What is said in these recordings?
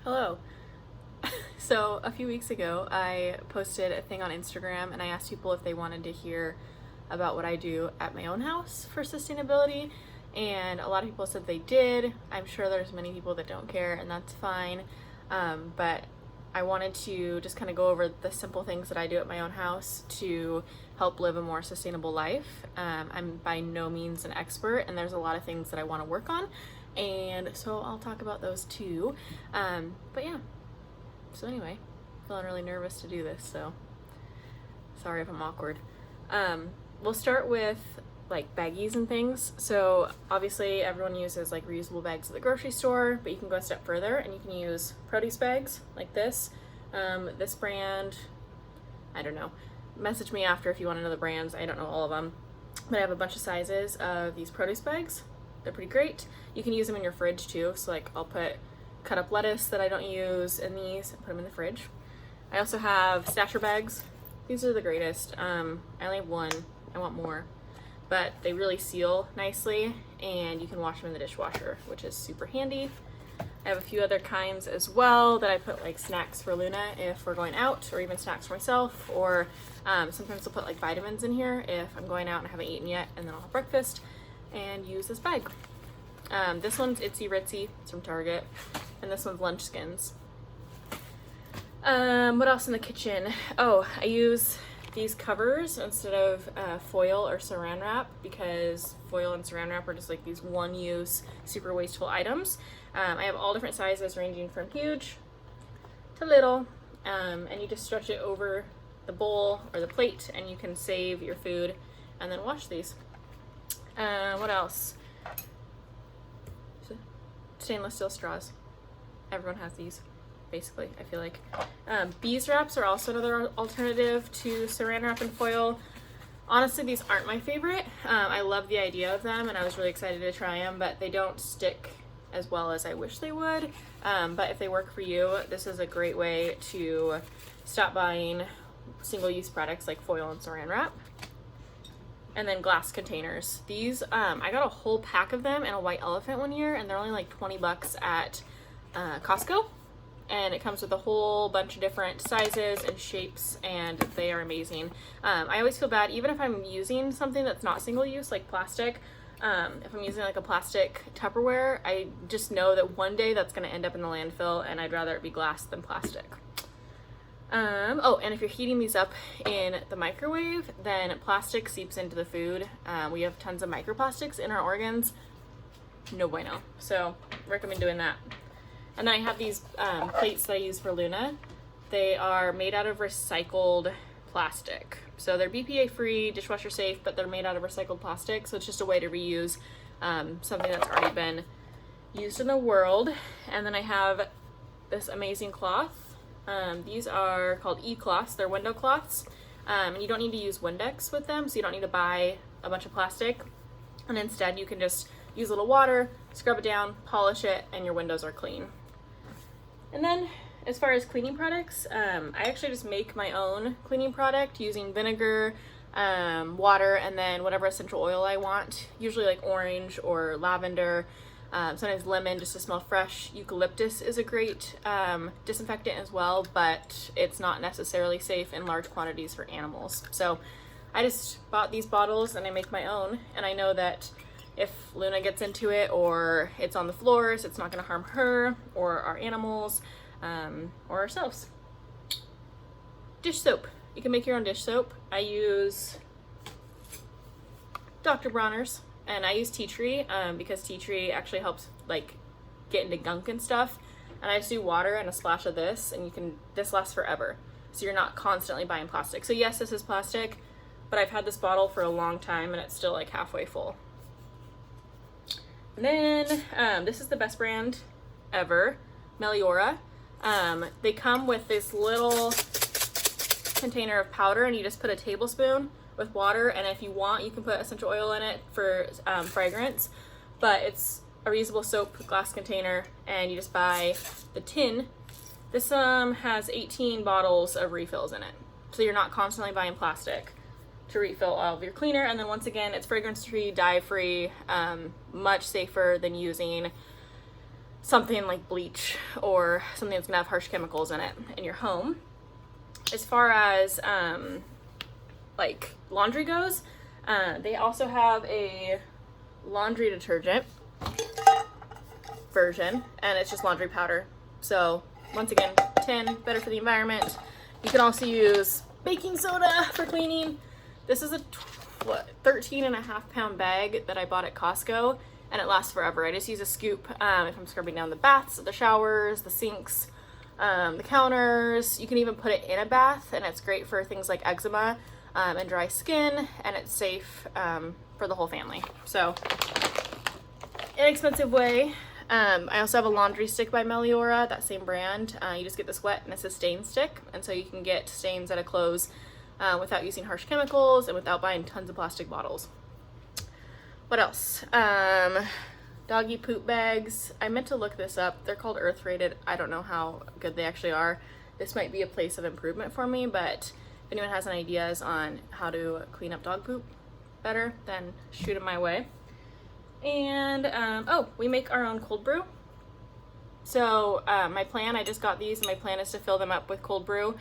Hello. So a few weeks ago, I posted a thing on Instagram and I asked people if they wanted to hear about what I do at my own house for sustainability. And a lot of people said they did. I'm sure there's many people that don't care, and that's fine. But I wanted to just kind of go over the simple things that I do at my own house to help live a more sustainable life. I'm by no means an expert, and there's a lot of things that I want to work on. And so I'll talk about those too. But yeah. So anyway, feeling really nervous to do this, so sorry if I'm awkward. We'll start with like baggies and things. So obviously everyone uses like reusable bags at the grocery store, but you can go a step further and you can use produce bags like this. This brand, I don't know. Message me after if you want to know the brands. I don't know all of them, but I have a bunch of sizes of these produce bags. They're pretty great. You can use them in your fridge too. So like I'll put cut up lettuce that I don't use in these and put them in the fridge. I also have stasher bags. These are the greatest. I only have one. I want more. But they really seal nicely and you can wash them in the dishwasher, which is super handy. I have a few other kinds as well that I put like snacks for Luna if we're going out, or even snacks for myself, or sometimes I'll put like vitamins in here if I'm going out and I haven't eaten yet, and then I'll have breakfast and use this bag. This one's Itsy Ritzy, it's from Target, and this one's Lunch Skins. What else in the kitchen? Oh, I use these covers instead of foil or saran wrap, because foil and saran wrap are just like these one-use, super wasteful items. I have all different sizes ranging from huge to little, and you just stretch it over the bowl or the plate and you can save your food and then wash these. What else? Stainless steel straws. Everyone has these, basically, I feel like. Bees wraps are also another alternative to saran wrap and foil. Honestly, these aren't my favorite. I love the idea of them and I was really excited to try them, but they don't stick as well as I wish they would. But if they work for you, this is a great way to stop buying single-use products like foil and saran wrap. And then glass containers. These, I got a whole pack of them in a white elephant one year, and they're only like 20 bucks at Costco. And it comes with a whole bunch of different sizes and shapes, and they are amazing. I always feel bad, even if I'm using something that's not single use, like plastic, if I'm using like a plastic Tupperware, I just know that one day that's gonna end up in the landfill, and I'd rather it be glass than plastic. Oh, and if you're heating these up in the microwave, then plastic seeps into the food. We have tons of microplastics in our organs. No bueno. So, recommend doing that. And then I have these plates that I use for Luna. They are made out of recycled plastic. So they're BPA free, dishwasher safe, but they're made out of recycled plastic. So it's just a way to reuse something that's already been used in the world. And then I have this amazing cloth. These are called e-cloths. They're window cloths. And you don't need to use Windex with them, so you don't need to buy a bunch of plastic. And instead you can just use a little water, scrub it down, polish it, and your windows are clean. And then as far as cleaning products, I actually just make my own cleaning product using vinegar, water, and then whatever essential oil I want, usually like orange or lavender, sometimes lemon just to smell fresh. Eucalyptus is a great disinfectant as well, but it's not necessarily safe in large quantities for animals. So I just bought these bottles and I make my own, and I know that if Luna gets into it or it's on the floors, it's not going to harm her or our animals or ourselves. Dish soap. You can make your own dish soap. I use Dr. Bronner's, and I use tea tree because tea tree actually helps like get into gunk and stuff. And I just do water and a splash of this, and this lasts forever. So you're not constantly buying plastic. So yes, this is plastic, but I've had this bottle for a long time and it's still like halfway full. And then this is the best brand ever, Meliora. They come with this little container of powder, and you just put a tablespoon with water, and if you want, you can put essential oil in it for fragrance. But it's a reusable soap glass container, and you just buy the tin. This has 18 bottles of refills in it, so you're not constantly buying plastic to refill all of your cleaner. And then once again, it's fragrance free, dye free, much safer than using something like bleach or something that's gonna have harsh chemicals in it in your home. As far as like laundry goes, they also have a laundry detergent version, and it's just laundry powder. So once again, tin, better for the environment. You can also use baking soda for cleaning. This is a 13.5 pound bag that I bought at Costco, and it lasts forever. I just use a scoop if I'm scrubbing down the baths, the showers, the sinks, the counters. You can even put it in a bath, and it's great for things like eczema and dry skin, and it's safe for the whole family. So, inexpensive way. I also have a laundry stick by Meliora, that same brand. You just get this wet, and it's a stain stick, and so you can get stains out of clothes without using harsh chemicals and without buying tons of plastic bottles. What else? Doggy poop bags. I meant to look this up. They're called Earth Rated. I don't know how good they actually are. This might be a place of improvement for me, but if anyone has any ideas on how to clean up dog poop better, then shoot them my way. And oh, we make our own cold brew. So my plan, I just got these, and my plan is to fill them up with cold brew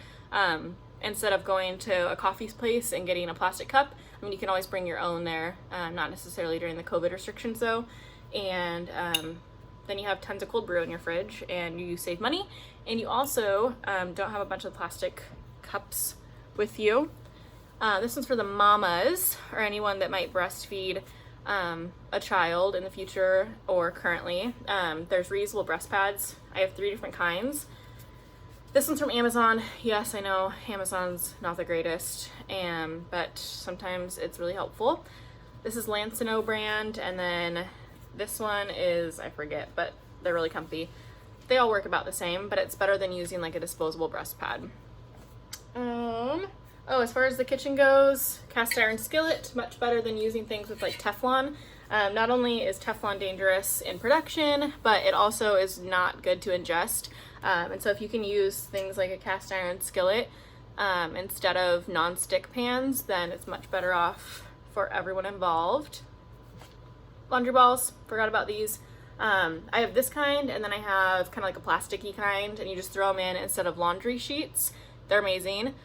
instead of going to a coffee place and getting a plastic cup. I mean, you can always bring your own there, not necessarily during the COVID restrictions though. And then you have tons of cold brew in your fridge, and you save money, and you also don't have a bunch of plastic cups with you. This one's for the mamas or anyone that might breastfeed a child in the future or currently. There's reusable breast pads. I have 3 different kinds. This one's from Amazon. Yes, I know Amazon's not the greatest, but sometimes it's really helpful. This is Lancino brand, and then this one is, I forget, but they're really comfy. They all work about the same, but it's better than using like a disposable breast pad. Oh, as far as the kitchen goes, cast iron skillet, much better than using things with like Teflon. Not only is Teflon dangerous in production, but it also is not good to ingest. And so if you can use things like a cast iron skillet instead of non-stick pans, then it's much better off for everyone involved. Laundry balls, forgot about these. I have this kind, and then I have kind of like a plasticky kind, and you just throw them in instead of laundry sheets. They're amazing.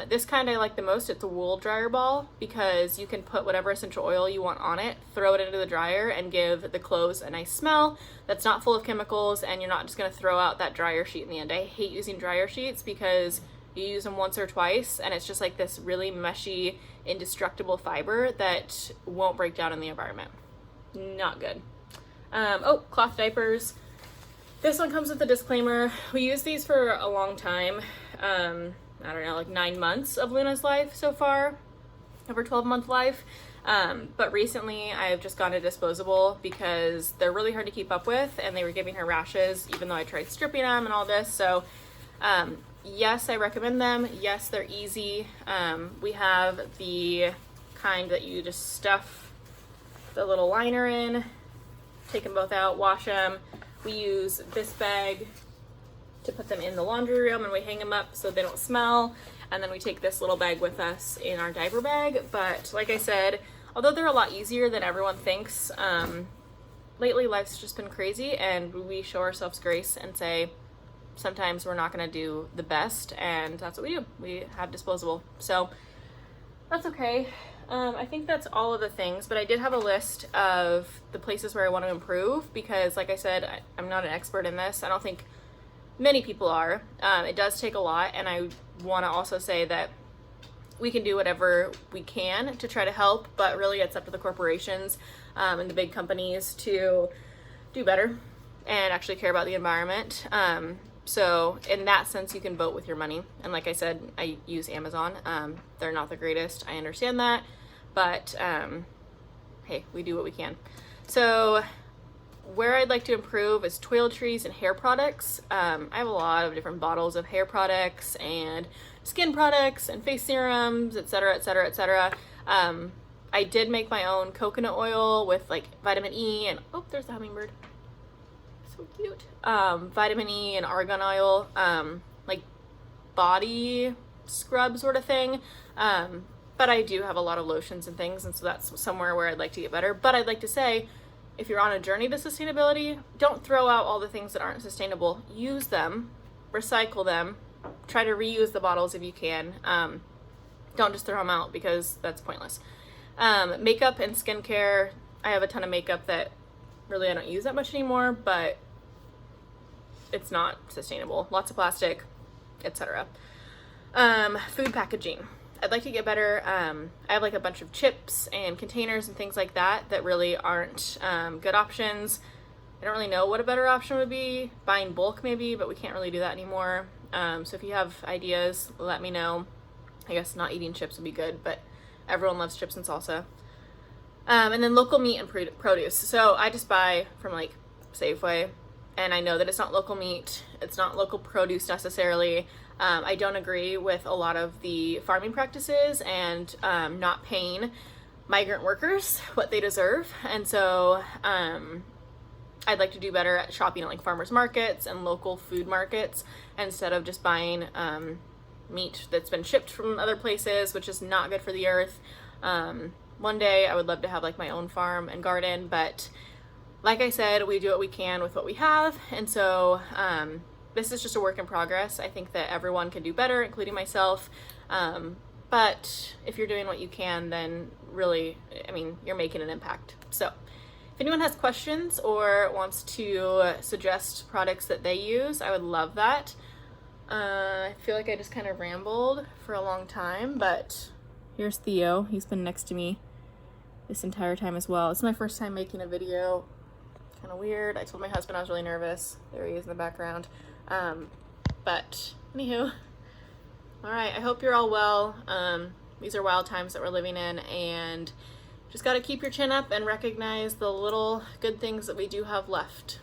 This kind I like the most. It's a wool dryer ball because you can put whatever essential oil you want on it, throw it into the dryer, and give the clothes a nice smell that's not full of chemicals, and you're not just going to throw out that dryer sheet in the end. I hate using dryer sheets because you use them once or twice, and it's just like this really meshy, indestructible fiber that won't break down in the environment. Not good. Oh, cloth diapers. This one comes with a disclaimer. We use these for a long time. I don't know, like 9 months of Luna's life so far, of her 12-month life. But recently I've just gone to disposable because they're really hard to keep up with, and they were giving her rashes even though I tried stripping them and all this. So yes, I recommend them. Yes, they're easy. We have the kind that you just stuff the little liner in, take them both out, wash them. We use this bag to put them in the laundry room, and we hang them up so they don't smell, and then we take this little bag with us in our diaper bag. But like I said, although they're a lot easier than everyone thinks, lately life's just been crazy, and we show ourselves grace and say sometimes we're not going to do the best, and that's what we do. We have disposable, so that's okay. I think that's all of the things, but I did have a list of the places where I want to improve because, like I said, I'm not an expert in this. I don't think many people are. It does take a lot, and I want to also say that we can do whatever we can to try to help, but really it's up to the corporations and the big companies to do better and actually care about the environment. So in that sense, you can vote with your money. And like I said, I use Amazon. They're not the greatest. I understand that. But hey, we do what we can. So where I'd like to improve is toiletries and hair products. I have a lot of different bottles of hair products and skin products and face serums, etc., etc., etc. I did make my own coconut oil with like vitamin E and, oh, there's the hummingbird. So cute. Vitamin E and argan oil, like body scrub sort of thing. But I do have a lot of lotions and things, and so that's somewhere where I'd like to get better. But I'd like to say, if you're on a journey to sustainability, don't throw out all the things that aren't sustainable. Use them, recycle them, try to reuse the bottles if you can. Don't just throw them out because that's pointless. Makeup and skincare, I have a ton of makeup that really I don't use that much anymore, but it's not sustainable. Lots of plastic, etc. Food packaging. I'd like to get better. I have like a bunch of chips and containers and things like that that really aren't good options. I don't really know what a better option would be. Buying bulk maybe, but we can't really do that anymore. So if you have ideas, let me know. I guess not eating chips would be good, but everyone loves chips and salsa. And then local meat and produce. So I just buy from like Safeway, and I know that it's not local meat. It's not local produce necessarily. I don't agree with a lot of the farming practices and not paying migrant workers what they deserve. And so I'd like to do better at shopping at like farmers markets and local food markets instead of just buying meat that's been shipped from other places, which is not good for the earth. One day I would love to have like my own farm and garden, but like I said, we do what we can with what we have. And so this is just a work in progress. I think that everyone can do better, including myself. But if you're doing what you can, then really, I mean, you're making an impact. So if anyone has questions or wants to suggest products that they use, I would love that. I feel like I just kind of rambled for a long time, but here's Theo. He's been next to me this entire time as well. It's my first time making a video. Kind of weird. I told my husband I was really nervous. There he is in the background. But anywho, all right, I hope you're all well. These are wild times that we're living in, and just got to keep your chin up and recognize the little good things that we do have left.